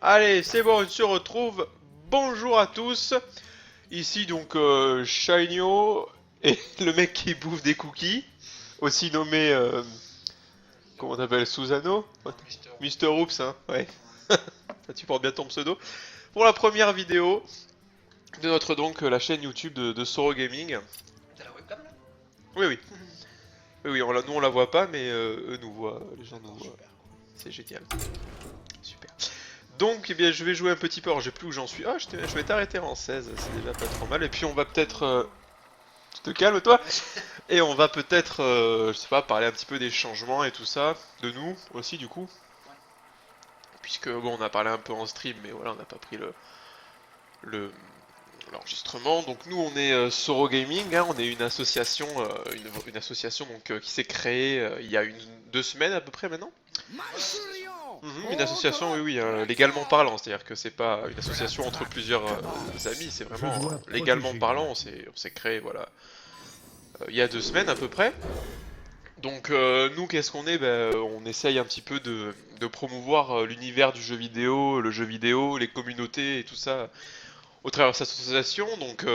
Allez, c'est bon, on se retrouve. Bonjour à tous. Ici donc Shinyo et le mec qui bouffe des cookies, aussi nommé comment t'appelles, Susano? Mister Who. Mister Oops, hein, ouais. Ça, tu portes bien ton pseudo. Pour la première vidéo de notre donc la chaîne YouTube de Soro Gaming. T'as la webcam là? Oui, oui. Oui, oui, nous on la voit pas, mais eux nous voient, les gens nous D'accord, voient. super. C'est génial. Super. Donc, eh bien, je vais jouer un petit peu. Alors, j'ai plus où j'en suis. Ah, je vais t'arrêter en 16, c'est déjà pas trop mal. Et puis, on va peut-être. Tu te calmes, toi? Ouais. Et on va peut-être, je sais pas, parler un petit peu des changements et tout ça. De nous aussi, du coup. Ouais. Puisque, bon, on a parlé un peu en stream, mais voilà, on n'a pas pris le, l'enregistrement. Donc, nous, on est Soro Gaming, hein, on est une association, une association donc, qui s'est créée il y a 2 semaines à peu près maintenant. Une association, oui, oui, légalement parlant, c'est-à-dire que c'est pas une association entre plusieurs amis, c'est vraiment légalement parlant, on s'est créé, voilà, il y a 2 semaines à peu près. Donc nous, qu'est-ce qu'on est? Ben, on essaye un petit peu de promouvoir l'univers du jeu vidéo, le jeu vidéo, les communautés et tout ça au travers de cette association, donc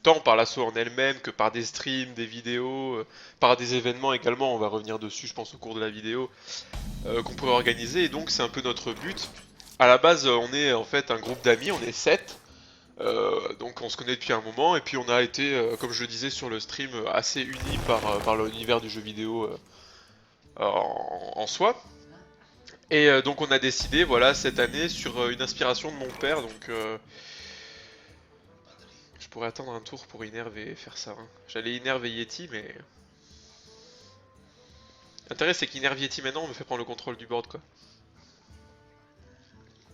tant par l'asso en elle-même que par des streams, des vidéos, par des événements également, on va revenir dessus je pense au cours de la vidéo, qu'on pourrait organiser, et donc c'est un peu notre but. À la base, on est en fait un groupe d'amis, on est 7, donc on se connaît depuis un moment, et puis on a été, comme je le disais sur le stream, assez unis par l'univers du jeu vidéo en soi. Et donc on a décidé, voilà, cette année, sur une inspiration de mon père, donc je pourrais attendre un tour pour Inerve et faire ça. Hein. J'allais Inerve et Yeti, mais... L'intérêt c'est qu'Inerve Yeti maintenant on me fait prendre le contrôle du board, quoi.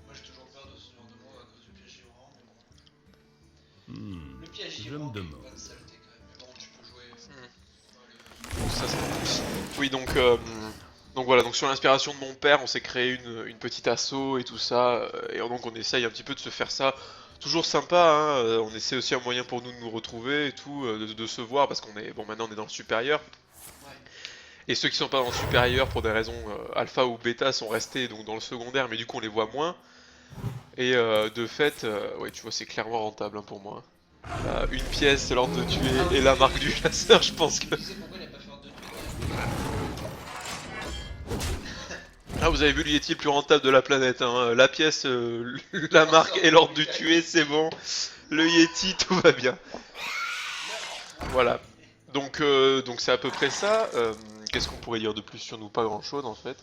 Moi j'ai toujours peur de ce genre de mot à cause du piège Giroran, mais bon. Le piège Je Giroran me est une demande. bonne saleté quand même. Mais bon, tu peux jouer. Ça, oui, donc voilà, donc sur l'inspiration de mon père, on s'est créé une petite asso et tout ça, et donc on essaye un petit peu de se faire ça. Toujours sympa, hein, on essaie aussi un moyen pour nous de nous retrouver et tout, de se voir, parce qu'on est, bon, maintenant on est dans le supérieur, Ouais. et ceux qui sont pas dans le supérieur pour des raisons alpha ou bêta sont restés donc dans le secondaire, mais du coup on les voit moins, et de fait, ouais, tu vois, c'est clairement rentable hein, pour moi. Une pièce, c'est l'ordre de Ah tuer, oui, et la marque du chasseur, je pense que... tu sais pourquoi il a pas fait ordre de tuer Ah, vous avez vu le Yeti le plus rentable de la planète, hein. La pièce, la d'ailleurs. marque Sort et pour l'ordre lui du gagner. tuer, c'est bon. Le Yeti, tout va bien. Meurt. Voilà. Donc c'est à peu près ça. Qu'est-ce qu'on pourrait dire de plus sur nous? Pas grand-chose en fait.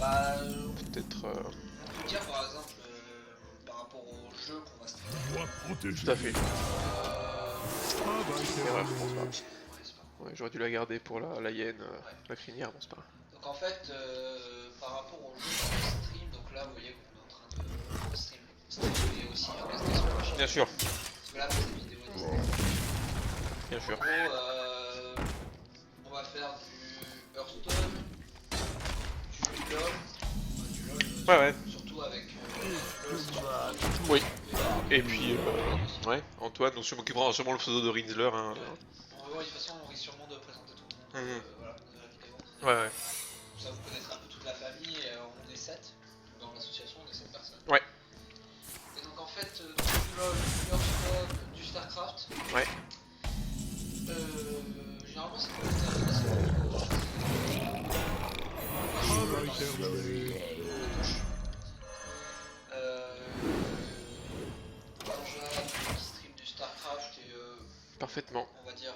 Bah, Peut-être... on peut dire par exemple, par rapport au jeu qu'on va streamer. Tout à fait. Erreur, bon, c'est pas grave. Ouais, c'est pas grave. Ouais, j'aurais dû la garder pour la hyène, Ouais. la crinière, bon c'est pas grave. Donc en fait, par rapport au jeu qu'on stream, donc là vous voyez qu'on est en train de streamer aussi rester sur la chaîne. Bien sûr, Parce que là pour cette vidéo est Disney. bien En sûr. gros, on va faire du Hearthstone, du LoL, Ouais, ouais. surtout avec LoL, c'est surtout Oui. Et et puis, aussi. ouais, Antoine, donc qui prendra sûrement le pseudo de Rinsler, hein. Ouais. Bon, de toute façon, on risque sûrement de présenter tout le monde Mhm. voilà, de la vidéo. Ouais, ouais. Comme ça, vous connaîtrez un peu toute la famille. Et, on est 7 dans l'association, on est 7 personnes. Ouais. Et donc, en fait, du LoL, du Hearthstone, du StarCraft. Ouais. Généralement, c'est pas assez Anja, qui stream du StarCraft et Parfaitement. on va dire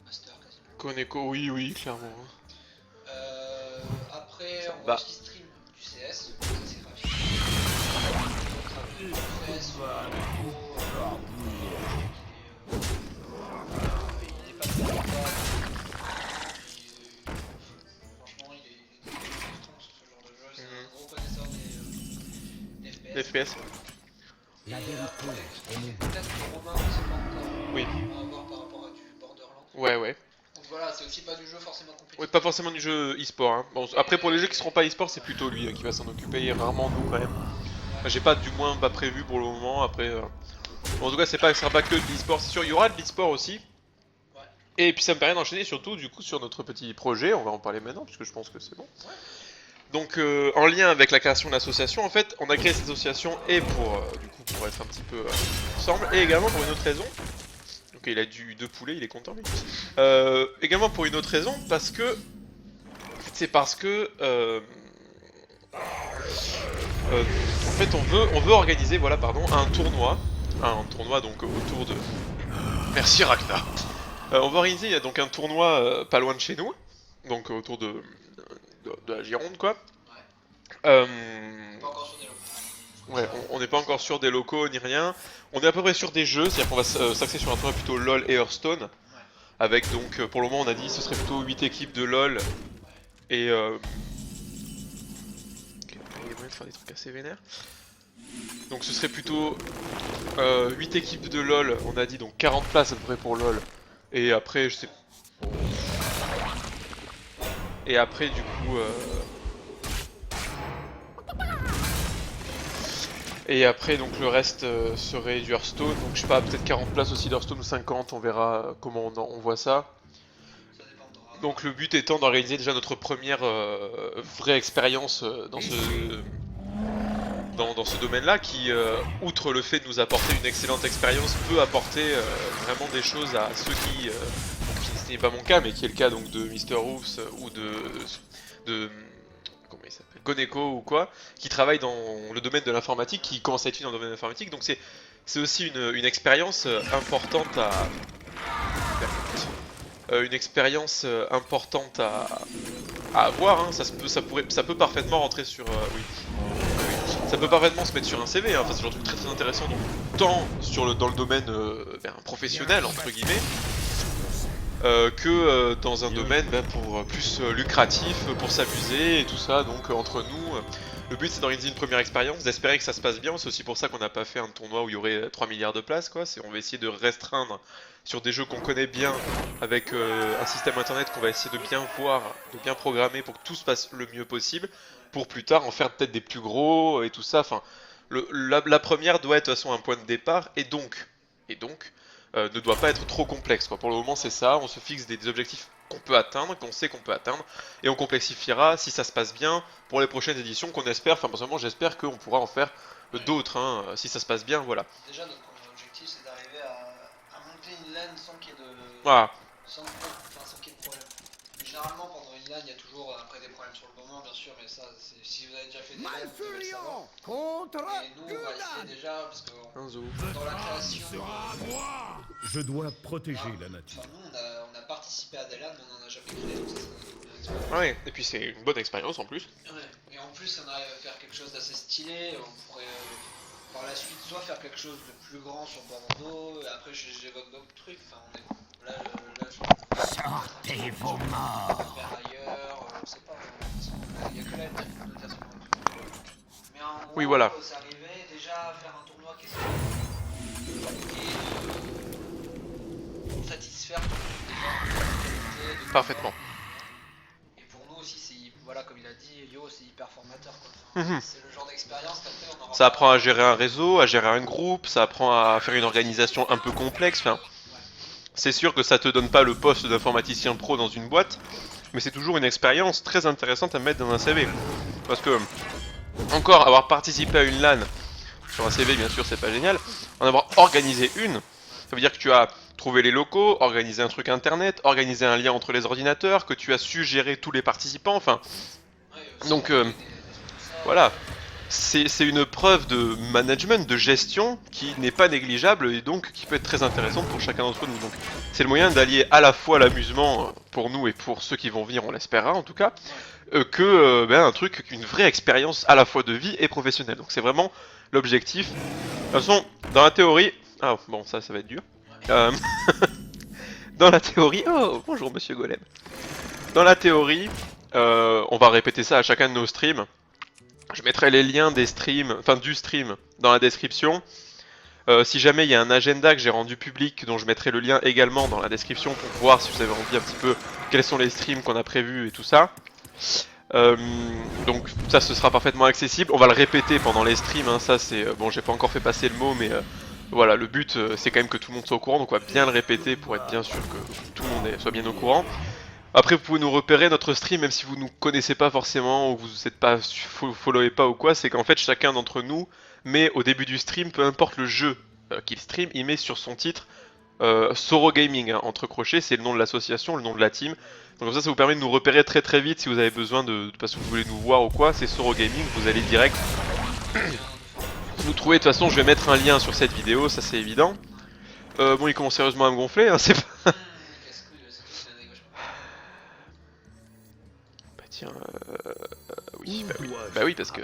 Master quasiment. Koneko, oui, oui, clairement. Après, Ça on va va. aussi stream du CS, ça c'est graphique. Du CS, il est pas très rentable. Franchement, il est frustrant sur ce genre de jeu. C'est un gros connaisseur des FPS. FPS. Et avec peut-être que Romain, on sait pas encore. Oui. On va voir par rapport à du Borderlands. Ouais, ouais. Donc voilà, c'est aussi pas du jeu forcément Ouais, compétitif. pas forcément du jeu e-sport. Hein. Bon, après, pour les jeux qui seront pas e-sport, c'est plutôt lui qui va s'en occuper, et rarement nous quand même. Enfin, j'ai pas, du moins, pas prévu pour le moment. Après, bon, en tout cas, ça sera pas que de l'e-sport. C'est sûr, il y aura de l'e-sport aussi. Ouais. Et puis, ça me permet d'enchaîner surtout, du coup, sur notre petit projet. On va en parler maintenant, puisque je pense que c'est bon. Ouais. Donc en lien avec la création de l'association, en fait, on a créé cette association et pour du coup pour être un petit peu ensemble, et également pour une autre raison. Donc il a du 2 poulets, il est content lui. Également pour une autre raison, parce que c'est parce que en fait on veut organiser voilà pardon un tournoi donc autour de merci Ragnar. On va organiser donc un tournoi pas loin de chez nous, donc autour de la Gironde quoi. Ouais. Euh, Pas encore sur des locaux. ouais, on n'est pas encore sûr des locaux ni rien. On est à peu près sur des jeux, c'est-à-dire qu'on va s'axer sur un tournoi plutôt LoL et Hearthstone. Ouais. Avec donc pour le moment on a dit ce serait plutôt 8 équipes de LoL et il y a moyen de faire des trucs assez vénères. Donc ce serait plutôt 8 équipes de LoL, on a dit donc 40 places à peu près pour LoL. Et après je sais. Et après du coup et après donc le reste serait du Hearthstone, donc je sais pas, peut-être 40 places aussi d'Hearthstone ou 50, on verra comment on voit ça. Ça dépendra. Donc le but étant d'organiser déjà notre première vraie expérience dans ce domaine-là qui, outre le fait de nous apporter une excellente expérience, peut apporter vraiment des choses à ceux qui, ce n'est pas mon cas, mais qui est le cas donc de Mr. Roofs ou de comment il s'appelle, Goneko ou quoi, qui travaillent dans le domaine de l'informatique, qui commencent à étudier dans le domaine de l'informatique, donc c'est aussi une expérience importante à avoir, hein. Ça peut parfaitement rentrer sur oui. Ça peut parfaitement se mettre sur un CV, hein. Enfin, c'est un truc très très intéressant, donc, tant dans le domaine professionnel entre guillemets, que dans un domaine pour plus lucratif, pour s'amuser et tout ça. Donc entre nous, le but c'est d'organiser une première expérience, d'espérer que ça se passe bien. C'est aussi pour ça qu'on n'a pas fait un tournoi où il y aurait 3 milliards de places, quoi. On va essayer de restreindre sur des jeux qu'on connaît bien, avec un système internet qu'on va essayer de bien voir, de bien programmer pour que tout se passe le mieux possible, pour plus tard en faire peut-être des plus gros et tout ça. Enfin, la première doit être de toute façon un point de départ, et donc ne doit pas être trop complexe, quoi. Pour le moment c'est ça, on se fixe des objectifs qu'on peut atteindre, qu'on sait qu'on peut atteindre, et on complexifiera si ça se passe bien pour les prochaines éditions qu'on espère, enfin personnellement j'espère qu'on pourra en faire d'autres, hein, si ça se passe bien, voilà. Déjà, notre premier objectif, c'est d'arriver à monter une LAN sans qu'il y ait de, Voilà. sans qu'il y ait de problème. Mais généralement, pendant une LAN, il y a toujours après des problèmes sur le moment, bien sûr, mais ça, si vous avez déjà fait des LAN, vous devez le savoir. Et nous, on va essayer déjà, parce que dans la création, Je dois protéger la nature. enfin, nous, on a participé à des LAN, mais on n'en a jamais créé, donc ça, c'est notre première expérience. Ouais, et puis c'est une bonne expérience en plus. Ouais. Et en plus, on arrive à faire quelque chose d'assez stylé. On pourrait par la suite soit faire quelque chose de plus grand sur Bordeaux, et après j'évoque d'autres trucs. Enfin, Sortez vos morts. faire ailleurs, je sais pas. Il y a que la de toute façon. Mais en gros, Oui, voilà. c'est arrivé déjà à faire un tournoi qui est pour satisfaire tout le monde déjà. Parfaitement. Et pour nous aussi, c'est voilà, comme il a dit, Yo, c'est hyper formateur, quoi. Enfin, c'est le genre d'expérience qu'après on aura. Ça apprend à gérer un réseau, à gérer un groupe, ça apprend à faire une organisation un peu complexe, enfin. C'est sûr que ça te donne pas le poste d'informaticien pro dans une boîte, mais c'est toujours une expérience très intéressante à mettre dans un CV. Parce que, encore, avoir participé à une LAN, sur un CV bien sûr c'est pas génial, en avoir organisé une, ça veut dire que tu as trouvé les locaux, organisé un truc internet, organisé un lien entre les ordinateurs, que tu as su gérer tous les participants, enfin. Donc voilà, c'est une preuve de management, de gestion qui n'est pas négligeable et donc qui peut être très intéressante pour chacun d'entre nous. Donc c'est le moyen d'allier à la fois l'amusement pour nous et pour ceux qui vont venir, on l'espérera en tout cas, que un truc, une vraie expérience à la fois de vie et professionnelle. Donc c'est vraiment l'objectif. De toute façon, dans la théorie, ah bon ça va être dur. Dans la théorie, oh bonjour Monsieur Golem. Dans la théorie, on va répéter ça à chacun de nos streams. Je mettrai les liens des streams, enfin du stream, dans la description. Si jamais il y a un agenda que j'ai rendu public, dont je mettrai le lien également dans la description pour voir si vous avez envie un petit peu quels sont les streams qu'on a prévus et tout ça. Donc ça ce sera parfaitement accessible. On va le répéter pendant les streams, hein. Ça c'est bon, j'ai pas encore fait passer le mot, mais voilà, le but c'est quand même que tout le monde soit au courant, donc on va bien le répéter pour être bien sûr que tout le monde soit bien au courant. Après, vous pouvez nous repérer notre stream, même si vous nous connaissez pas forcément, ou vous n'êtes pas, followez pas ou quoi, c'est qu'en fait, chacun d'entre nous met au début du stream, peu importe le jeu qu'il stream, il met sur son titre Soro Gaming, hein, entre crochets, c'est le nom de l'association, le nom de la team. Donc comme ça vous permet de nous repérer très très vite si vous avez besoin parce que vous voulez nous voir ou quoi, c'est Soro Gaming, vous allez direct nous trouver. De toute façon, je vais mettre un lien sur cette vidéo, ça c'est évident. Bon, il commence sérieusement à me gonfler, hein, c'est pas... Bah tiens, oui, bah oui, parce que...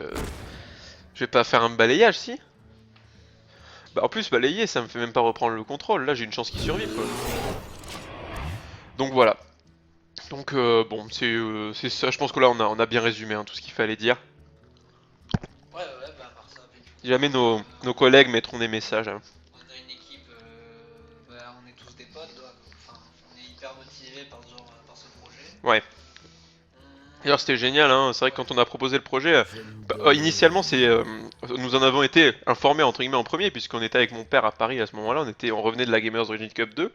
Je vais pas faire un balayage, si. Bah en plus, balayer, ça me fait même pas reprendre le contrôle, là j'ai une chance qu'il survive, quoi. Donc voilà. Donc bon, c'est ça, je pense que là on a bien résumé hein, tout ce qu'il fallait dire. Ouais, bah à part ça, Si jamais nos collègues mettront des messages. Hein. on a une équipe, bah, on est tous des potes, enfin, on est hyper motivés par ce projet. Ouais. D'ailleurs c'était génial, hein. C'est vrai que quand on a proposé le projet, initialement nous en avons été informés entre guillemets en premier, puisqu'on était avec mon père à Paris à ce moment-là, on revenait de la Gamers Origin Cup 2. Ouais.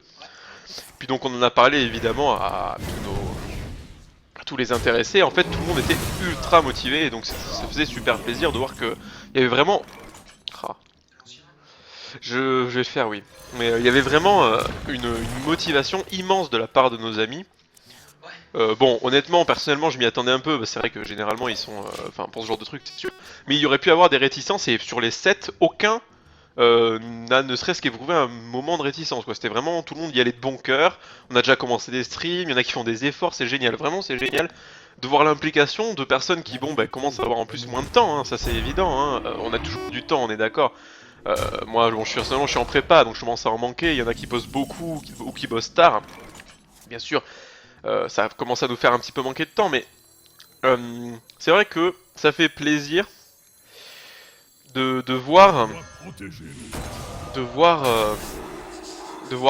Puis donc on en a parlé évidemment à tous les intéressés. En fait tout le monde était ultra motivé, et donc ça faisait super plaisir de voir que il y avait vraiment... Ah. Je vais le faire, oui. Mais il y avait vraiment une motivation immense de la part de nos amis. Bon, honnêtement, personnellement, je m'y attendais un peu. Bah, c'est vrai que généralement, ils sont... Enfin, pour ce genre de truc, c'est sûr. Mais il y aurait pu avoir des réticences, et sur les 7, aucun n'a ne serait-ce qu'éprouvé un moment de réticence, quoi. C'était vraiment... Tout le monde y allait de bon cœur. On a déjà commencé des streams, il y en a qui font des efforts, c'est génial. Vraiment, c'est génial de voir l'implication de personnes qui, bon, bah, commencent à avoir en plus moins de temps, hein, ça c'est évident. Hein. On a toujours du temps, on est d'accord. Moi, bon, personnellement, je suis en prépa, donc je commence à en manquer. Il y en a qui bossent beaucoup ou qui bossent tard. Bien sûr, ça commence à nous faire un petit peu manquer de temps, mais c'est vrai que ça fait plaisir de voir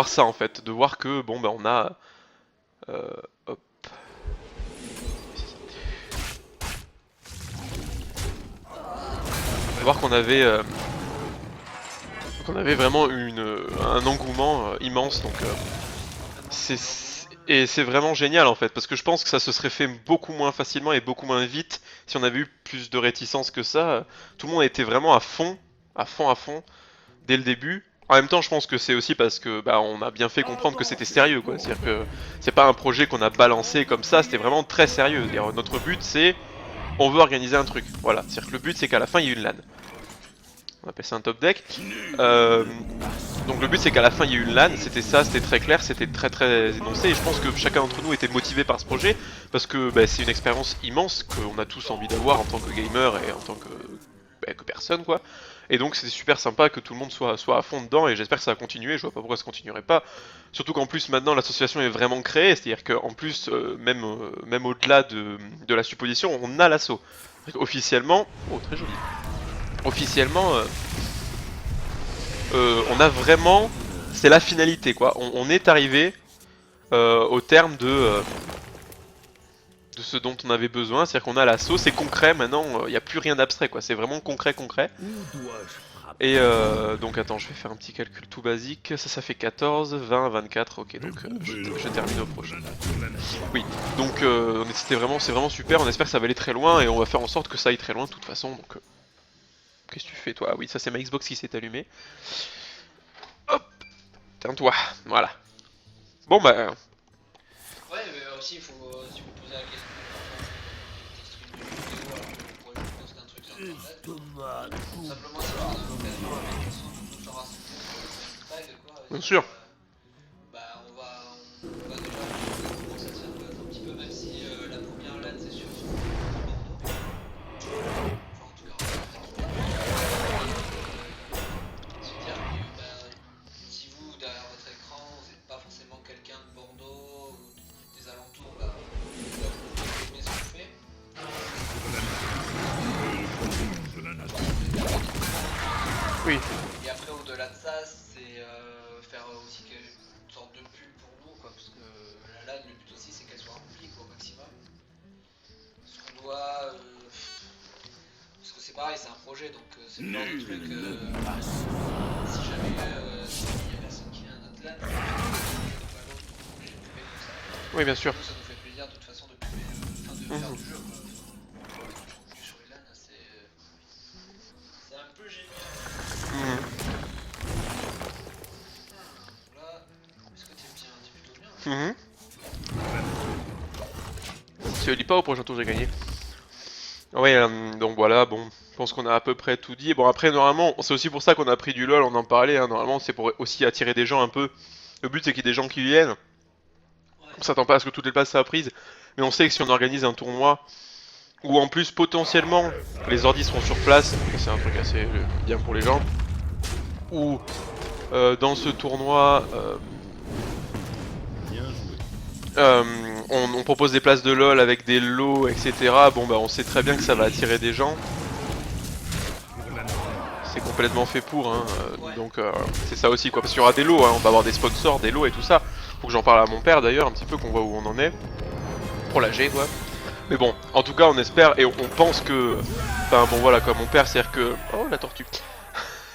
ça en fait, de voir que bon, ben on a hop. De voir qu'on avait vraiment un engouement immense, donc c'est vraiment génial en fait, parce que je pense que ça se serait fait beaucoup moins facilement et beaucoup moins vite si on avait eu plus de réticence que ça. Tout le monde était vraiment à fond, dès le début. En même temps, je pense que c'est aussi parce que bah, on a bien fait comprendre que c'était sérieux, quoi. C'est-à-dire que c'est pas un projet qu'on a balancé comme ça, c'était vraiment très sérieux. Notre but c'est, on veut organiser un truc. Voilà, c'est-à-dire que le but c'est qu'à la fin il y ait une LAN. On appelle ça un top deck. Donc le but c'est qu'à la fin il y ait une LAN, c'était ça, c'était très clair, c'était très énoncé, et je pense que chacun d'entre nous était motivé par ce projet, parce que bah, c'est une expérience immense qu'on a tous envie d'avoir en tant que gamer et en tant que personne, quoi. Et donc c'est super sympa que tout le monde soit à fond dedans, et j'espère que ça va continuer, je vois pas pourquoi ça continuerait pas. Surtout qu'en plus maintenant l'association est vraiment créée, c'est-à-dire qu'en plus, même au-delà de la supposition, on a l'assaut. Officiellement, oh très joli. Officiellement, on a vraiment, c'est la finalité quoi. On est arrivé au terme de ce dont on avait besoin, c'est-à-dire qu'on a l'assaut, c'est concret maintenant, il n'y a plus rien d'abstrait quoi, c'est vraiment concret. Et donc attends, je vais faire un petit calcul tout basique, ça fait 14, 20, 24, ok, donc je termine au prochain. Oui, donc c'est vraiment super, on espère que ça va aller très loin, et on va faire en sorte que ça aille très loin de toute façon, donc... Qu'est-ce que tu fais toi? Oui, ça c'est ma Xbox qui s'est allumée. Hop! Tiens-toi, voilà. Bon bah... Ouais, mais aussi il faut, si vous posez la question, pour poster un truc sur internet, simplement si vous avez l'occasion avec tout se rassembler sur une tag, quoi. Bien sûr. Bah on va déjà commencer à se faire connaître un petit peu, même si la première LAN c'est sûr sur Bordeaux. Enfin en tout cas se dire que bah, si vous derrière votre écran vous n'êtes pas forcément quelqu'un de Bordeaux ou des alentours, bah vous aimez ce qu'on fait. Oui. Et après au-delà de ça c'est faire aussi une sorte de pub pour nous quoi, parce que la LAN le but aussi c'est qu'elle soit remplie quoi, au maximum. Ce qu'on doit parce que c'est pareil, c'est un projet donc c'est le genre de truc si jamais il y a personne qui vient à notre LAN, Oui bien sûr. ça nous fait plaisir faire du jeu quoi. Je trouve que sur les LAN c'est un peu génial. Là, est-ce que t'es plutôt bien? Si je lis pas au prochain tour j'ai gagné. Ouais, donc voilà, bon, je pense qu'on a à peu près tout dit. Bon après normalement, c'est aussi pour ça qu'on a pris du LoL, on en parlait, hein. Normalement c'est pour aussi attirer des gens un peu. Le but c'est qu'il y ait des gens qui viennent. On s'attend pas à ce que toutes les places soient prises, mais on sait que si on organise un tournoi où en plus potentiellement les ordis seront sur place, c'est un truc assez bien pour les gens, ou dans ce tournoi on propose des places de LoL avec des lots, etc. Bon bah on sait très bien que ça va attirer des gens. C'est complètement fait pour, hein. Donc c'est ça aussi quoi, parce qu'il y aura des lots, hein. On va avoir des sponsors, des lots et tout ça. Faut que j'en parle à mon père d'ailleurs un petit peu, qu'on voit où on en est. Pour la G quoi. Mais bon, en tout cas on espère et on pense que... Enfin bon voilà quoi, mon père c'est-à-dire que... Oh la tortue.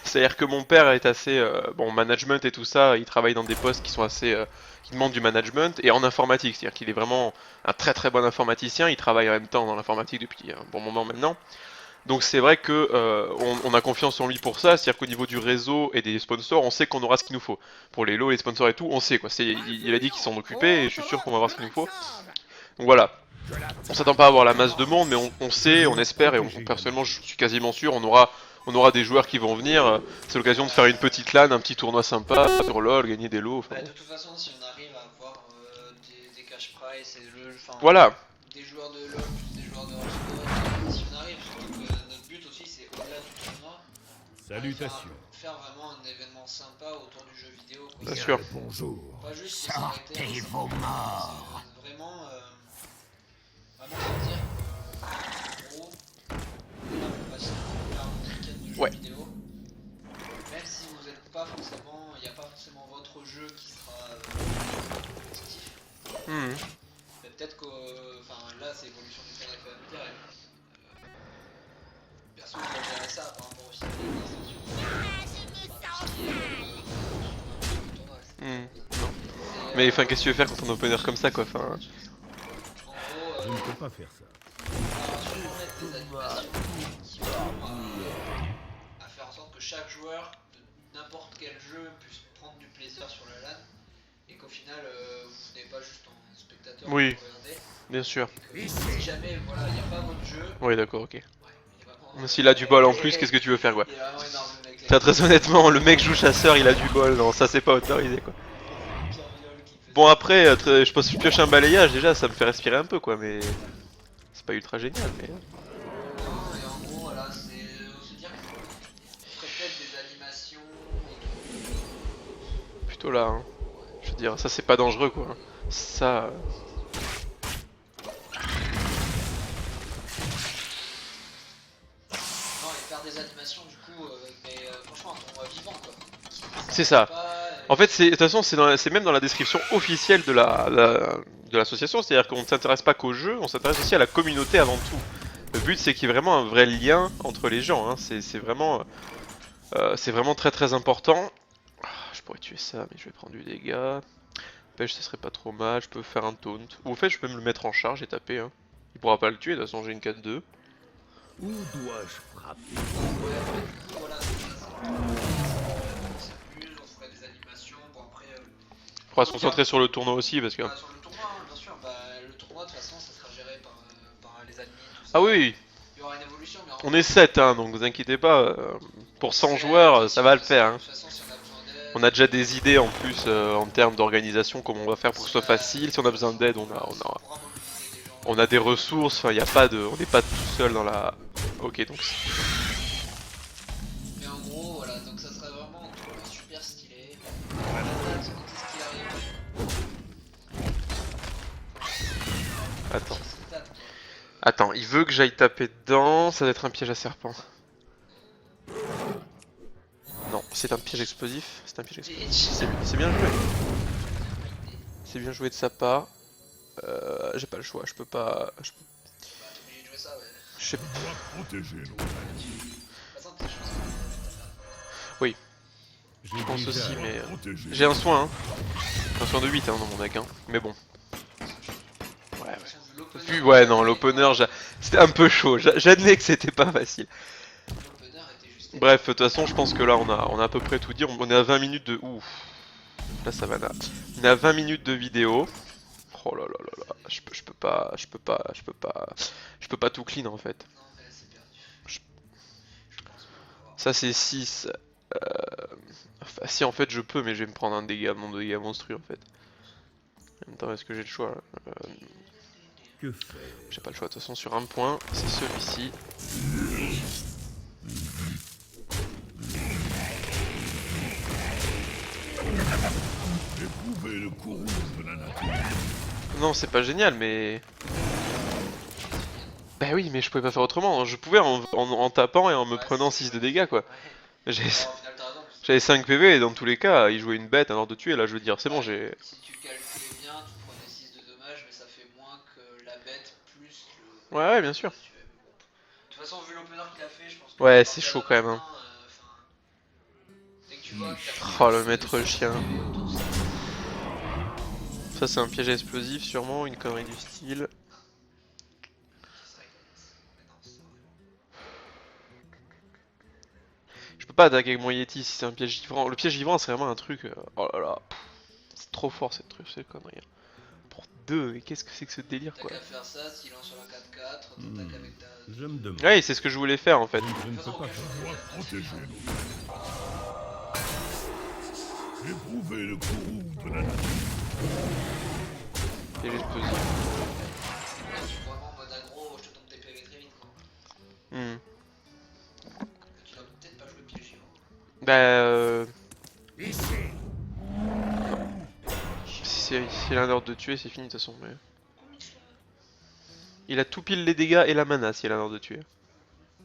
C'est-à-dire que mon père est assez... bon, management et tout ça, il travaille dans des postes qui sont assez... qui demandent du management et en informatique. C'est-à-dire qu'il est vraiment un très très bon informaticien, il travaille en même temps dans l'informatique depuis un bon moment maintenant. Donc c'est vrai que on a confiance en lui pour ça, c'est-à-dire qu'au niveau du réseau et des sponsors, on sait qu'on aura ce qu'il nous faut. Pour les lots, les sponsors et tout, on sait quoi. Il a dit qu'ils s'en occupaient et je suis sûr qu'on va avoir ce qu'il nous faut. Donc voilà. On s'attend pas à avoir la masse de monde, mais on sait, on espère, et personnellement je suis quasiment sûr, on aura des joueurs qui vont venir. C'est l'occasion de faire une petite LAN, un petit tournoi sympa, sur LoL, gagner des lots. Bah, de toute façon, si on arrive à avoir des cash prize et voilà. Des joueurs de LoL plus des joueurs de Hearthstone, si on arrive, surtout que notre but aussi c'est au-delà du tournoi, Salutations. faire vraiment un événement sympa autour du jeu vidéo. Quoi. Bien sûr. Bonjour. Pas juste sortez vos morts. Vraiment se dire en gros, là vous passez un week-end de jeu vidéo, même si vous n'êtes pas forcément, il n'y a pas forcément votre jeu qui sera positif. Mais peut-être que, enfin là c'est l'évolution du canal qui va me dire. Perso je vais gérer ça par rapport aussi à l'organisation. Mais enfin qu'est-ce que tu veux faire quand on est opener comme ça quoi, enfin... Je ne peux pas faire ça. Des animations qui vont à faire en sorte que chaque joueur de n'importe quel jeu puisse prendre du plaisir sur la LAN et qu'au final vous n'êtes pas juste en spectateur pour regarder. Bien sûr. Et si jamais voilà, il n'y a pas votre jeu. Oui d'accord, ok. S'il a du bol en plus, qu'est-ce que tu veux faire quoi? Enfin, très honnêtement, le mec joue chasseur, il a du bol, non ça c'est pas autorisé quoi. Bon après, je pense que je pioche un balayage déjà, ça me fait respirer un peu quoi, mais... C'est pas ultra génial mais... Non, et en gros voilà, c'est se dire qu'on ferait peut-être des animations et plutôt là, hein. Je veux dire, ça c'est pas dangereux quoi. Ça... Non, et faire des animations du coup, mais franchement un tournoi vivant quoi. C'est ça. En fait, de toute façon, c'est même dans la description officielle de l'association, c'est-à-dire qu'on ne s'intéresse pas qu'au jeu, on s'intéresse aussi à la communauté avant tout. Le but, c'est qu'il y ait vraiment un vrai lien entre les gens, hein. C'est vraiment très très important. Je pourrais tuer ça, mais je vais prendre du dégât. Pêche, ce serait pas trop mal, je peux faire un taunt. Ou au fait, je peux me le mettre en charge et taper, hein. Il pourra pas le tuer, de toute façon, j'ai une 4-2. Où dois-je frapper? Voilà, on ferait des animations, bon après... On pourra se concentrer sur le tournoi aussi, parce que... sur le tournoi, hein, bien sûr, le tournoi de toute façon ça sera géré par les admins, tout ça. Ah oui. Il y aura une évolution, mais on est 7, hein, donc vous inquiétez pas, pour 100 joueurs, ça va le faire. Hein. De toute façon, si on a besoin d'aide... On a déjà des idées en plus en termes d'organisation, comment on va faire pour que ce soit facile. Si on a besoin d'aide, on a des ressources, enfin, y a pas de, on n'est pas tout seul dans la... Ok, donc... Mais en gros, voilà, donc ça serait vraiment un tournoi super stylé. La date, quand est-ce qu'il arrive? Attends. Attends, il veut que j'aille taper dedans, ça doit être un piège à serpent. Non, c'est un piège explosif. C'est un piège explosif. C'est bien joué. C'est bien joué de sa part. J'ai pas le choix, je peux pas... Je sais pas. Oui. Je pense aussi, mais... J'ai un soin, hein. Un soin de 8 hein, dans mon deck, hein. Mais bon. Ouais, ouais. L'opener. Ouais, non, l'opener, c'était un peu chaud. J'admets que c'était pas facile. L'opener était juste. Bref, de toute façon, je pense que là, on a à peu près tout dit. On est à 20 minutes de... Ouf. Là, ça va là. On est à 20 minutes de vidéo. Oh là là là là. Je peux pas tout clean, en fait. Non, mais là c'est perdu. Je- Je pense pas. Ça, c'est 6. Enfin, si, en fait, je peux, mais je vais me prendre un dégât monstrueux, en fait. En même temps, est-ce que j'ai le choix là Que faire? J'ai pas le choix. De toute façon, sur un point, c'est celui-ci. Éprouvez le courroux de la nature. Non, c'est pas génial, mais... Bah oui, mais je pouvais pas faire autrement. Je pouvais en tapant et en me prenant 6 de dégâts, quoi. Ouais. J'ai- Bon, au final, t'as raison. Parce que J'avais 5 PV et dans tous les cas, il jouait une bête, un ordre de tuer. Là, je veux dire, c'est bon, j'ai... si tu calculais bien, tu prenais 6 de dommages, mais ça fait moins que la bête plus le. Ouais, ouais, bien sûr. De toute façon, vu l'opener qu'il a fait, je pense que. Ouais, quand c'est t'es à chaud la quand même, hein. fin, dès que tu vois que t'as Oh, pris le maître chien. autour de ça, Ça, c'est un piège explosif, sûrement, une connerie du style. ça serait mais non, ça aurait- Je peux pas attaquer avec mon Yeti si c'est un piège givrant. Le piège givrant, c'est vraiment un truc... Oh là là. C'est trop fort, cette truc, cette connerie. Pour 2, mais qu'est-ce que c'est que ce délire, T'as quoi. qu'à faire ça, s'il lance sur la 4-4, t'attaques avec ta. Je me demande. Ouais, c'est ce que je voulais faire, en fait. Je ne peux pas faire ça. Protégez-nous. Éprouvez le courroux de la nature. Piège explosif. Là, tu suis vraiment en mode aggro, je te tombe tes PV très vite quoi. Hmm. Tu dois peut-être pas jouer piège givrant. Bah si il a un ordre de tuer, c'est fini de toute façon. Mais... Il a tout pile les dégâts et la mana s'il a un ordre de tuer.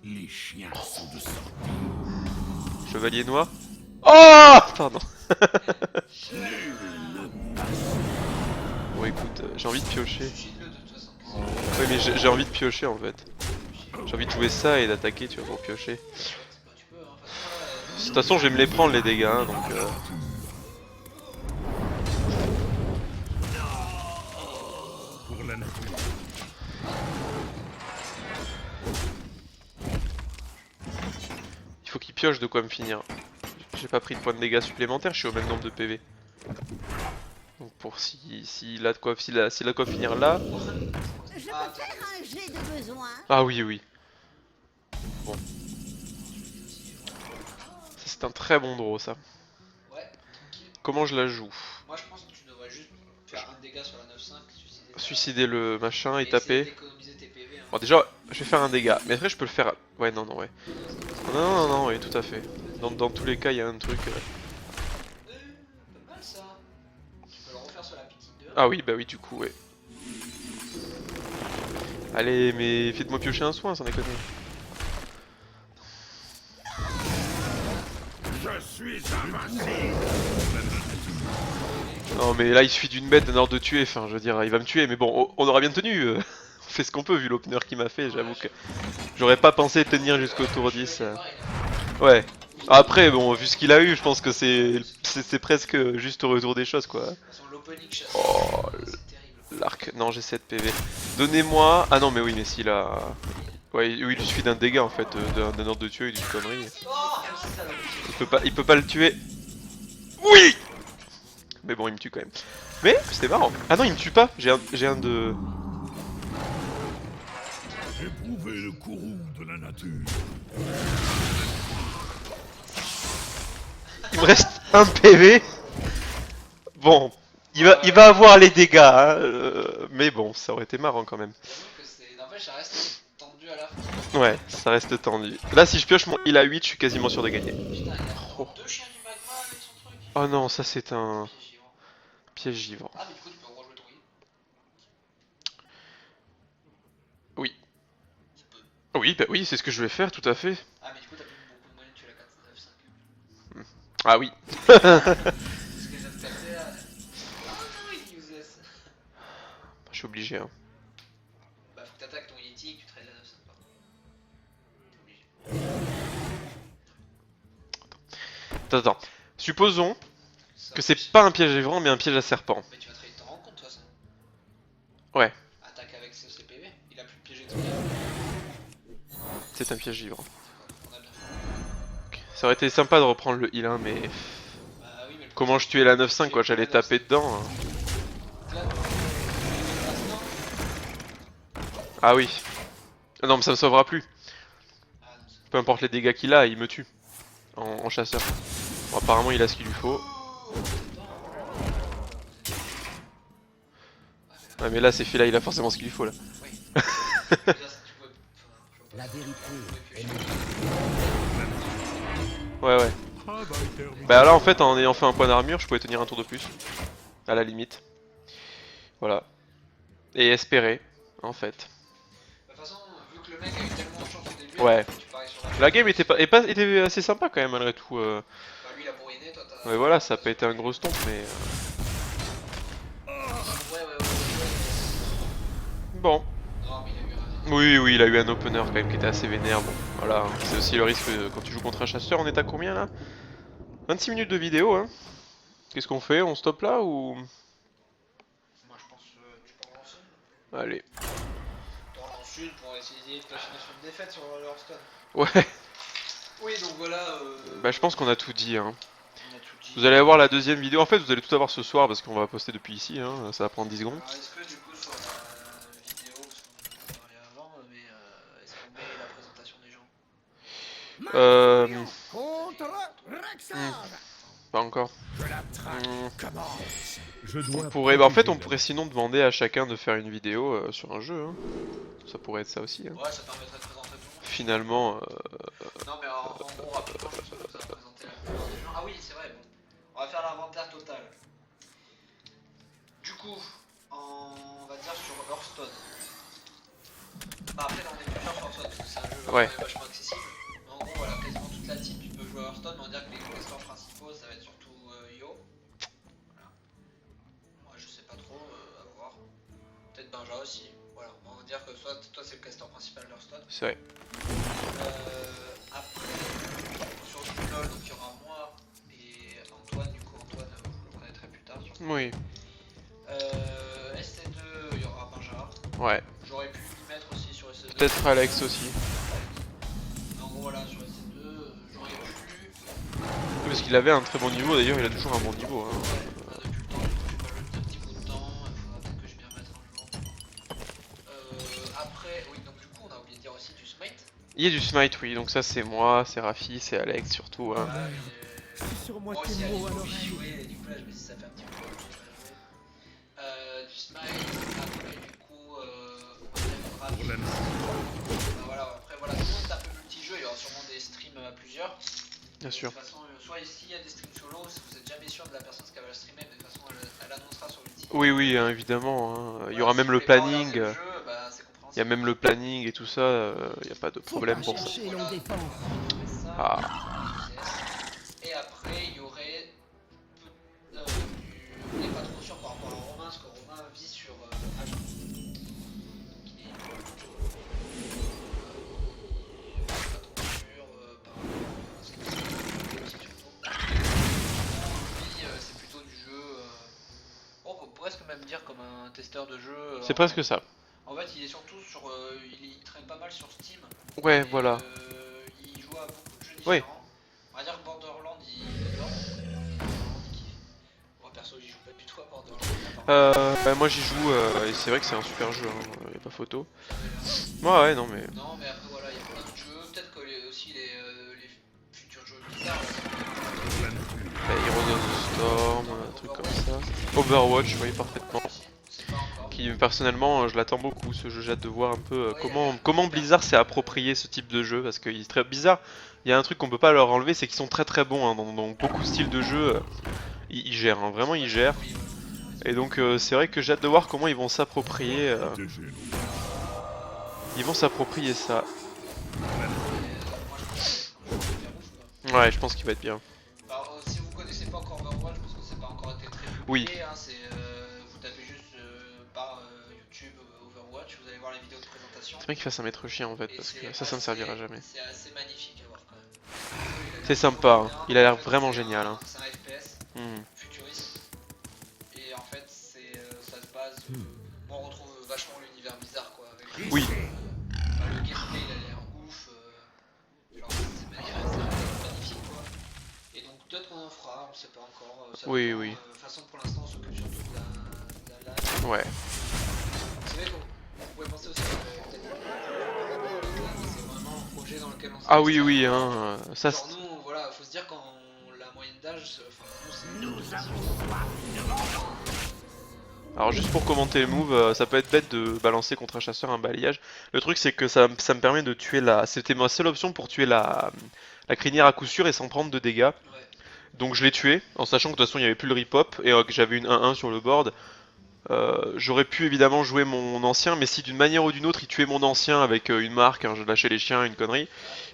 Les chiens sont de sortie. Chevalier noir. Oh pardon. Bon écoute, j'ai envie de piocher. Suicide-le de toute façon. Oui mais j'ai envie de piocher en fait. J'ai envie de jouer ça et d'attaquer tu vois pour piocher. Bah, tu peux, hein. Enfin, De toute façon je vais me les prendre les dégâts hein, donc Pour la nature. il faut qu'il pioche de quoi me finir. J'ai pas pris de points de dégâts supplémentaires, je suis au même nombre de PV. Donc pour s'il a de quoi finir là. Je peux faire un jet de besoin. Ah oui oui. Bon. Ça c'est un très bon draw ça. ouais, tranquille. Comment je la joue? Moi je pense que tu devrais juste faire un dégât sur la 9-5, suicider. Suicider le machin et essayer taper. d'économiser tes PV. Hein. Bon déjà je vais faire un dégât, mais après je peux le faire... Ouais non non ouais. Non oui tout à fait. Dans tous les cas il y a un truc... Pas mal ça. Tu peux le refaire sur la petite 2. Ah oui bah oui du coup ouais. Allez mais faites-moi piocher un soin sans déconner. Je suis invincible. Non mais là il suffit d'une bête d'un ordre de tuer, enfin je veux dire il va me tuer mais bon on aura bien tenu. On fait ce qu'on peut vu l'opener qu'il m'a fait, j'avoue que j'aurais pas pensé tenir jusqu'au tour 10. Ouais. Après bon vu ce qu'il a eu je pense que c'est presque juste au retour des choses quoi. De toute façon, l'opening chasse. Oh, C'est terrible. l'arc, non j'ai 7 PV. Donnez-moi... Ah non mais oui mais s'il a... Ouais oui, il lui suffit d'un dégât en fait, d'un ordre de tuer et d'une connerie. Oh, c'est ça la Il peut pas le tuer. Oui. Mais bon il me tue quand même. Mais c'était marrant. Ah non il me tue pas, j'ai un de... Éprouvez le courroux de la nature. Il me reste un PV. Bon, il va avoir les dégâts, hein, mais bon, ça aurait été marrant quand même. J'avoue que c'est. N'empêche, ça reste tendu à la fin. Ouais, ça reste tendu. Là, si je pioche mon il a 8, je suis quasiment sûr de gagner. Putain, il y a Oh, deux chiens du magma avec son truc. oh non, ça c'est un Piège givrant. piège givrant. Ah, mais du coup, tu peux rejouer ton île. Oui. Tu peux. Oui, bah oui, c'est ce que je vais faire, tout à fait. Ah, mais du coup, t'as plus beaucoup de moyens de tuer la 4 9 5. Ah oui. Parce que les autres percées là. Oh non, il useless. Je suis obligé, hein. Bah, faut que t'attaques ton Yeti et que tu trades la 9 5 par contre. T'es obligé. Attends. Supposons Ça, que c'est pas un piège givrant, mais un piège à serpent. Mais tu vas trade ton rencontre, de toute façon. Ouais. Attaque avec ce c'est un piège givre. On a bien fait. Ok. Ça aurait été sympa de reprendre le heal 1, mais Bah oui, mais le comment je tuais la 9-5 quoi, j'allais taper dedans. Hein. Là, Ah oui. Ah non mais ça me sauvera plus. ah, non, c'est- Peu importe les dégâts qu'il a, il me tue. En chasseur. Bon, apparemment il a ce qu'il lui faut. Ouais mais là c'est fait là, il a forcément ce qu'il lui faut là. Oui. Déjà, si tu pouvais- enfin, je vois pas. La vérité est Ouais ouais. Travail terminé. Bah là en fait en ayant fait un point d'armure, je pouvais tenir un tour de plus. À la limite. Voilà. Et espérer, en fait. De toute façon, vu que le mec a eu tellement de chance au début, Ouais. tu paries sur La game était était assez sympa quand même malgré tout. Bah lui il a bourriné, toi t'as... Ouais voilà, ça a pas été un gros stomp mais... Ouais. Bon. Non mais il a eu un... Oui, il a eu un opener quand même qui était assez vénère. Bon, voilà, hein. C'est aussi le risque quand tu joues contre un chasseur. On est à combien là? 26 minutes de vidéo, hein. Qu'est-ce qu'on fait? On stoppe là ou... Moi je pense que tu peux relancer. Allez. Tu relances sud pour essayer de passer sur une défaite sur Hearthstone. Ouais. Oui donc voilà... Bah je pense qu'on a tout dit, hein. On a tout dit. Vous allez avoir la deuxième vidéo. En fait, vous allez tout avoir ce soir parce qu'on va poster depuis ici, hein. Ça va prendre 10 secondes. Alors est-ce que du coup sur la vidéo, parce qu'on en a parlé avant, mais est-ce qu'on met la présentation des gens? contre Rexar. Pas encore. Que la traque commence. Je dois On pourrait, bah, en fait, on protéger pourrait sinon demander à chacun de faire une vidéo sur un jeu, hein. Ça pourrait être ça aussi, hein. Ouais ça permettrait de présenter tout le monde. Finalement, Non mais en gros rapidement je pense que ça va présenter la plupart des gens. Ah oui c'est vrai bon. On va faire l'inventaire total. Du coup, on va dire sur Hearthstone. Bah après là on est plusieurs sur Hearthstone parce que c'est un jeu Ouais. vachement accessible. Mais en gros voilà quasiment toute la team tu peux jouer à Hearthstone, mais on va dire que les casters principaux ça va être surtout Yo. Voilà. Moi je sais pas trop, à voir. Peut-être Benja aussi. Voilà, on va dire que soit toi c'est le caster principal de Hearthstone. c'est vrai. Après, sur du LoL, donc il y aura moi et Antoine, du coup Antoine vous le connaîtrez plus tard. Oui. ST2, il y aura Benja. Ouais. J'aurais pu m'y mettre aussi sur ST2. Peut-être Alex aussi. En gros voilà, sur ST2, j'aurais pu... Parce qu'il avait un très bon niveau, d'ailleurs, il a toujours un bon niveau, hein. Ouais, depuis le temps, j'ai pas joué depuis un petit bout de temps, il faudra peut-être que je m'y remette un jour. Après, oui, donc du coup on a oublié de dire aussi du Smite. Il y a du smite, oui, donc ça c'est moi, c'est Rafi, c'est Alex surtout, hein. Voilà, Sur moi moi aussi, tes à mots à l'époque, j'y l'oreille. jouais, et du coup là je me dis ça fait un petit peu longtemps que j'ai pas joué. Du Smite, après du coup, on va dire Rafi. pour la nation. Bah voilà, après voilà, tout le monde est un peu multi-jeu, il y aura sûrement des streams à plusieurs. Bien sûr. De toute façon, soit ici il y a des streams solo, si vous êtes jamais sûr de la personne qui va le streamer, mais de toute façon elle annoncera sur le site. Oui, hein, évidemment, hein. Il y aura Si même vous le voulez pas planning, regarder le jeu, bah, c'est compréhensible. il y a même le planning et tout ça, il n'y a pas de Faut problème pas pour ça. chercher, l'on défense. Ça, Ah. et après, il y aurait on n'est pas trop sûr par rapport à Romain, parce que Romain vit sur Agen. Donc il est pas trop sûr par rapport à ce qu'il fait aussi surtout. Lui, c'est plutôt du jeu. On peut presque même dire comme un testeur de jeu. C'est presque ça. En fait, il est surtout sur. Il traîne pas mal sur Steam. Ouais, Et, voilà. il joue à beaucoup de jeux différents. Ouais. On va dire que Borderlands, il adore. Moi perso, j'y joue pas du tout à Borderlands. Bah, moi j'y joue, et c'est vrai que c'est un super jeu, hein. Y a pas photo. Ouais, non mais... Non, mais après voilà, il y a plein de jeux. Peut-être que aussi les futurs jeux bizarres. Pour la nature. Heroes of the Storm, un truc comme ça. Overwatch, oui, parfaitement. C'est pas encore. Qui personnellement, je l'attends beaucoup ce jeu, j'ai hâte de voir un peu comment Blizzard s'est approprié ce type de jeu, parce qu'il est très bizarre. Il y a un truc qu'on peut pas leur enlever, c'est qu'ils sont très bons, hein, dans beaucoup de styles de jeu. Ils gèrent, hein, vraiment ils gèrent. Et donc c'est vrai que j'ai hâte de voir comment ils vont s'approprier Protégez-nous. ils vont s'approprier ça. Moi, Ouais, je pense qu'il va être bien. alors, si vous connaissez pas encore Overwatch, parce que c'est pas encore été très publié, Oui. hein, vous tapez juste par YouTube Overwatch, vous allez voir les vidéos de présentation. C'est bien qu'il fasse un maître chien en fait, Et parce c'est que ça me servira jamais. C'est assez magnifique à voir quand même. C'est sympa, hein. Il a l'air vraiment génial, hein. C'est un FPS Hmm. futuriste. Et en fait, ça se base. On retrouve vachement l'univers bizarre quoi. Avec Oui. le gameplay, il a l'air ouf. peut-être qu'on en fera, on sait pas encore. Ça Oui, dépend. oui. De toute façon, pour l'instant, on s'occupe surtout de la LAN. Ouais. C'est vrai qu'on pouvait penser aussi que peut-être c'est vraiment un projet dans lequel on Ah oui, s'investit. oui, hein, ça Genre nous, voilà, faut se dire quand la moyenne d'âge, enfin nous c'est... Alors juste pour commenter le move, ça peut être bête de balancer contre un chasseur un balayage. Le truc c'est que ça me permet de tuer la... C'était ma seule option pour tuer la crinière à coup sûr et sans prendre de dégâts. Ouais. Donc je l'ai tué, en sachant que de toute façon il n'y avait plus le rip-hop et que j'avais une 1-1 sur le board. J'aurais pu évidemment jouer mon ancien, mais si d'une manière ou d'une autre il tuait mon ancien avec une marque, je lâchais les chiens, une connerie,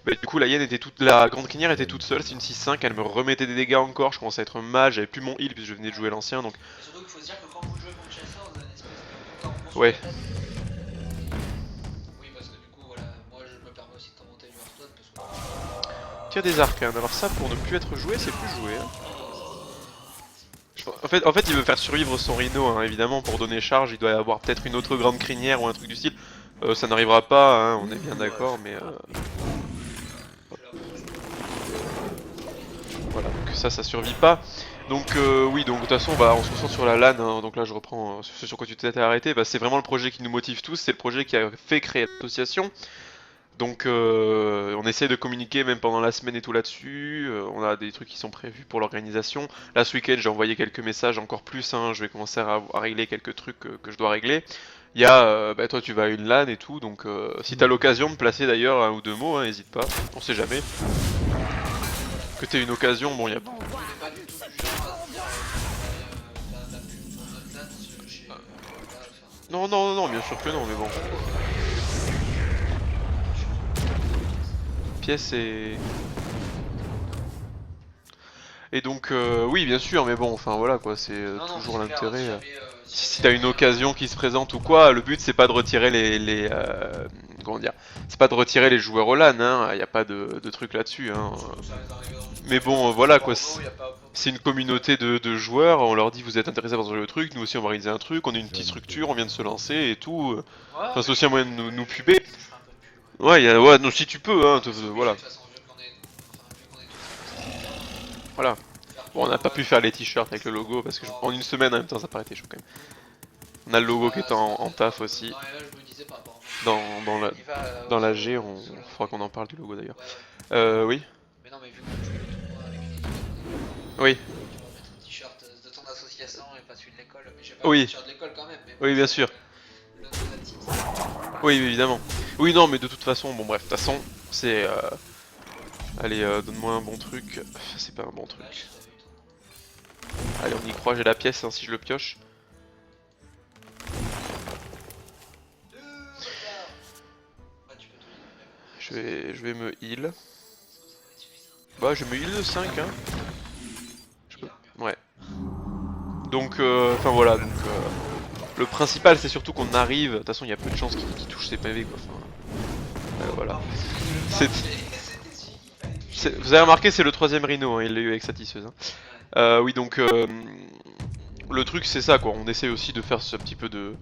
bah, du coup la hyène était toute, la grande crinière était toute seule, c'est une 6-5, elle me remettait des dégâts encore, je commençais à être mal, j'avais plus mon heal puisque je venais de jouer l'ancien donc... Et surtout qu'il faut se dire que quand vous jouez contre chasseur, vous avez une espèce de temps sur Ouais. la tête. Oui, parce que du coup, voilà, moi je me permets aussi de commenter du Hearthstone parce que... Tire des arcanes, alors ça pour ne plus être joué, c'est plus joué. Hein. En fait, il veut faire survivre son rhino, hein, évidemment, pour donner charge, il doit y avoir peut-être une autre grande crinière ou un truc du style. Ça n'arrivera pas, hein, on est bien d'accord, mais... Voilà, donc ça survit pas. Donc oui, donc de toute façon, bah, on se concentre sur la LAN, hein, donc là je reprends ce sur quoi tu t'étais arrêté, bah, c'est vraiment le projet qui nous motive tous, c'est le projet qui a fait créer l'association. Donc on essaie de communiquer même pendant la semaine et tout là-dessus, on a des trucs qui sont prévus pour l'organisation. Là ce week-end j'ai envoyé quelques messages encore plus, hein, je vais commencer à régler quelques trucs que je dois régler. Il y a, bah, toi tu vas à une LAN et tout, donc si t'as l'occasion de placer d'ailleurs un ou deux mots, hein, n'hésite pas, on sait jamais. Que t'aies une occasion, bon il y a... On n'est pas du tout du genre à se dire la pub pour notre date chez... Non, non, non, non, bien sûr que non, mais bon. Pièce et... Et donc, oui, bien sûr, mais bon, enfin voilà quoi, c'est toujours l'intérêt. Si t'as une occasion qui se présente ou quoi, le but c'est pas de retirer comment dire, c'est pas de retirer les joueurs au LAN, hein, y a pas de truc là-dessus, hein. Mais bon, voilà quoi, c'est une communauté de joueurs, on leur dit vous êtes intéressés par ce genre de truc, nous aussi on va réaliser un truc, on est une petite structure, on vient de se lancer et tout. Enfin, c'est aussi un moyen de nous puber. Ouais, ouais, non, si tu peux, hein, voilà. Voilà. Bon, on n'a pas pu faire les t-shirts avec le logo parce que en une semaine en même temps ça paraît chaud quand même. On a le logo qui est en taf aussi. Dans la G, on faudra qu'on en parle du logo d'ailleurs. Oui. Mais non, mais vu qu'on fait le tournoi avec une équipe, Oui. tu vas mettre un t-shirt de ton association et pas celui de l'école. Mais j'ai pas Oui. le t-shirt de l'école quand même. Mais Oui, bien sûr. Oui, évidemment. Oui, non, mais de toute façon, bon, bref, de toute façon, c'est. Allez, donne-moi un bon truc. C'est pas un bon truc. Allez, on y croit, j'ai la pièce hein, si je le pioche. Je vais me heal. Bah, je me heal de 5, hein. Je peux... Ouais. Donc, enfin voilà, donc. Le principal, c'est surtout qu'on arrive. De toute façon, il y a peu de chances qu'il touche ses PV, quoi. Enfin, voilà. Vous avez remarqué, c'est le troisième Rhino, hein, il l'a eu avec Satisseuse. Hein. Oui, donc le truc c'est ça quoi, on essaie aussi de faire ce petit peu de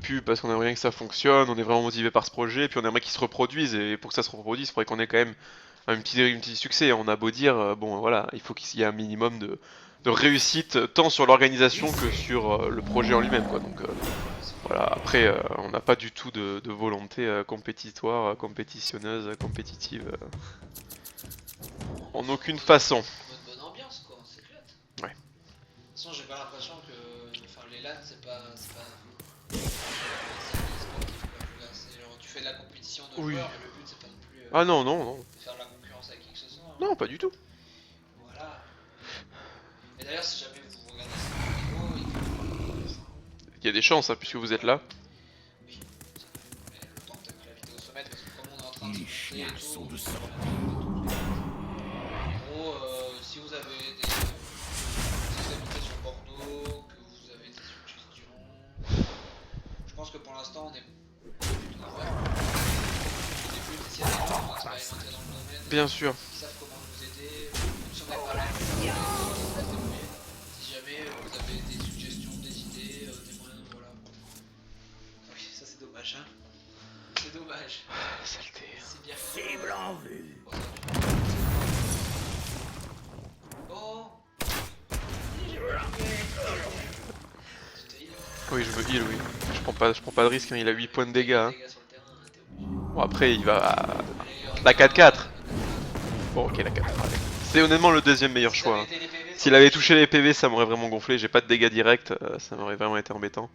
pub parce qu'on aimerait bien que ça fonctionne, on est vraiment motivé par ce projet, puis on aimerait qu'il se reproduise, et pour que ça se reproduise, il faudrait qu'on ait quand même un petit succès. On a beau dire, bon voilà, il faut qu'il y ait un minimum de réussite, tant sur l'organisation que sur le projet en lui-même quoi, donc voilà, après on n'a pas du tout de volonté compétitoire, compétitionneuse, compétitive. En aucune façon. Bonne ambiance quoi, on s'éclate. Ouais. De toute façon, j'ai pas l'impression que. Enfin, les LAN, c'est pas. C'est genre, tu fais de la compétition de Oui. joueurs, mais le but c'est pas non plus. Ah non, non, non. De faire de la concurrence avec qui que ce soit. Hein. Non, pas du tout. Voilà. Et d'ailleurs, si jamais vous regardez cette vidéo et que. Il y a des chances, hein, puisque vous êtes là. Oui, mais le temps peut-être que la vidéo se mette, parce que comme on est en train de Les se chiens monter et sont tout, de sortie. En gros, si vous avez des. Si vous habitez sur Bordeaux, que vous avez des suggestions. Je pense que pour l'instant, on est plutôt ouvert. Au début, d'essayer des gens qui ont expérimenté dans le domaine. Bien sûr. Qui savent comment nous aider. Même si on n'est pas là, on va se débrouiller. Si jamais vous avez des suggestions, des idées, des moyens, voilà. Oui, ça c'est dommage, hein. C'est dommage. Saleté. C'est bien. Cible en vue. Oh, Oui, je veux heal, oui. Je prends pas de risque, hein, il a 8 points de dégâts. Hein. Dégâts sur le terrain, t'es obligé. Bon, après, il va à Allez, la 4-4. on Bon, ok, la 4. Allez. C'est honnêtement le deuxième meilleur S'il choix. avait Hein. été les PV, ça S'il aurait avait été touché les PV, ça m'aurait vraiment gonflé. J'ai pas de dégâts directs, ça m'aurait vraiment été embêtant.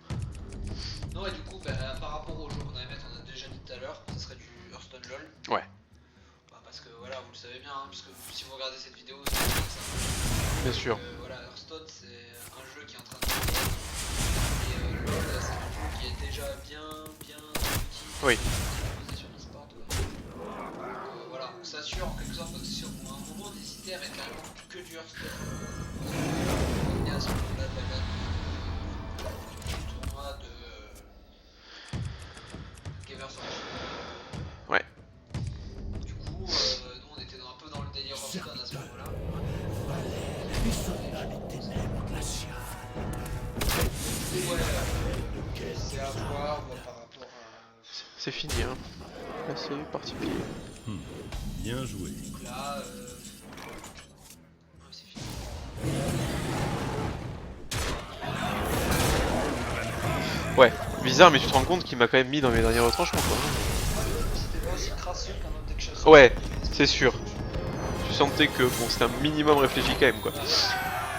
Non, et du coup, bah, par rapport au jeu qu'on allait mettre, on a déjà dit tout à l'heure, ça serait du Hearthstone LoL. Ouais, Bah, parce que voilà, vous le savez bien, hein, puisque si vous regardez cette vidéo, c'est comme ça. bien sûr. Voilà, Hearthstone, c'est un jeu qui est en train de sortir. Et LoL, c'est un jeu qui est déjà bien petit. Oui. Position e-sport. Donc voilà, on s'assure en quelque sorte, parce que si on a un moment d'hésiter à mettre carrément que du Hearthstone. On est à ce moment-là de la gamme du tournoi de Gamers Origin. Ouais. Du coup, nous on était un peu dans le délire Hearthstone à ce moment-là. Ouais, c'est à voir moi, par rapport à. C'est fini, hein. Là, c'est particulier. Bien joué. Donc là, ouais, c'est fini. Ouais, bizarre, mais tu te rends compte qu'il m'a quand même mis dans mes derniers retranchements, quoi. C'était pas aussi crasseux qu'un autre deck chasseur. Ouais, c'est sûr. Tu sentais que bon, c'était un minimum réfléchi quand même, quoi.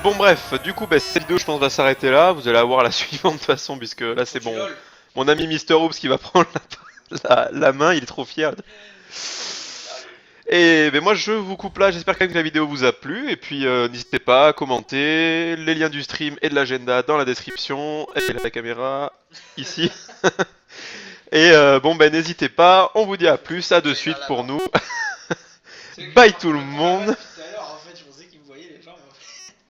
Bon, bref, du coup, bah, cette vidéo, je pense, va s'arrêter là. Vous allez avoir la suivante de toute façon, puisque là, c'est bon. LOL. Mon ami Mister Oops qui va prendre la main, il est trop fier. Et ben moi je vous coupe là, j'espère quand même que la vidéo vous a plu, et puis n'hésitez pas à commenter, les liens du stream et de l'agenda dans la description, et la caméra ici. Et bon ben n'hésitez pas, on vous dit à plus, à de suite pour nous. Bye tout le monde. Tout à l'heure, en fait, je pensais qu'il me voyait les jambes.